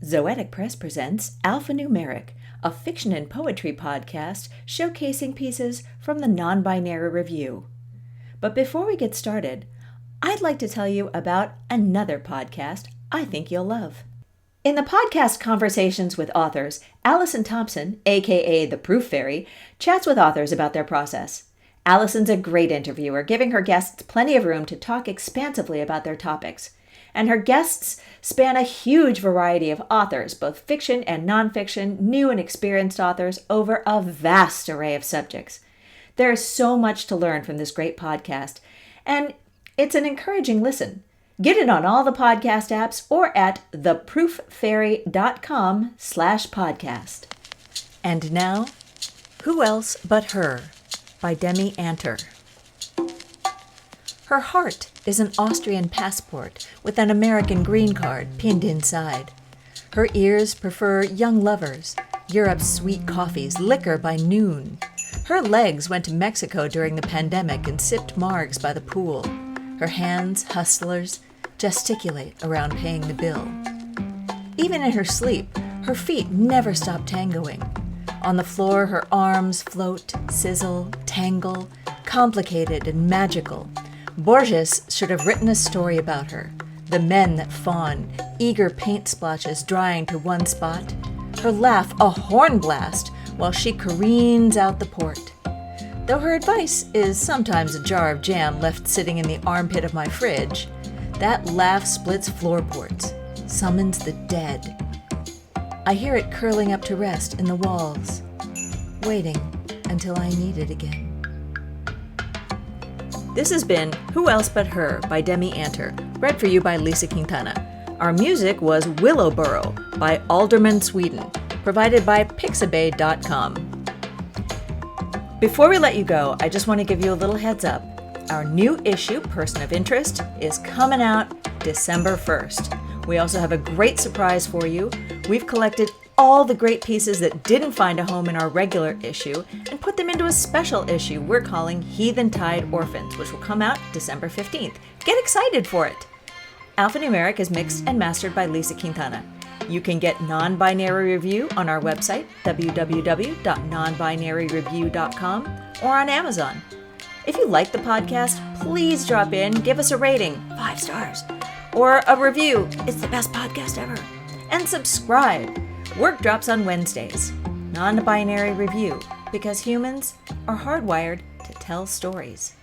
Zoetic Press presents Alphanumeric, a fiction and poetry podcast showcasing pieces from the Non-Binary Review. But before we get started, I'd like to tell you about another podcast I think you'll love. In the podcast Conversations with Authors, Allison Thompson, aka the Proof Fairy, chats with authors about their process. Allison's a great interviewer, giving her guests plenty of room to talk expansively about their topics. And her guests span a huge variety of authors, both fiction and nonfiction, new and experienced authors, over a vast array of subjects. There is so much to learn from this great podcast, and it's an encouraging listen. Get it on all the podcast apps or at theprooffairy.com/podcast. And now, Who Else But Her by Demi Anter. Her heart is an Austrian passport with an American green card pinned inside. Her ears prefer young lovers, Europe's sweet coffees, liquor by noon. Her legs went to Mexico during the pandemic and sipped margs by the pool. Her hands, hustlers, gesticulate around paying the bill. Even in her sleep, her feet never stop tangoing. On the floor, her arms float, sizzle, tangle, complicated and magical. Borges should have written a story about her. The men that fawn, eager paint splotches drying to one spot. Her laugh a horn blast while she careens out the port. Though her advice is sometimes a jar of jam left sitting in the armpit of my fridge, that laugh splits floorboards, summons the dead. I hear it curling up to rest in the walls, waiting until I need it again. This has been Who Else But Her by Demi Anter, read for you by Lisa Quintana. Our music was Willowborough by Alderman Sweden, provided by Pixabay.com. Before we let you go, I just want to give you a little heads up. Our new issue, Person of Interest, is coming out December 1st. We also have a great surprise for you. We've collected all the great pieces that didn't find a home in our regular issue and put them into a special issue we're calling Heathen Tide Orphans, which will come out December 15th. Get excited for it! Alphanumeric is mixed and mastered by Lisa Quintana. You can get Non-Binary Review on our website, www.nonbinaryreview.com, or on Amazon. If you like the podcast, please drop in, give us a rating, 5 stars, or a review, it's the best podcast ever, and subscribe. Work drops on Wednesdays. Non-Binary Review, because humans are hardwired to tell stories.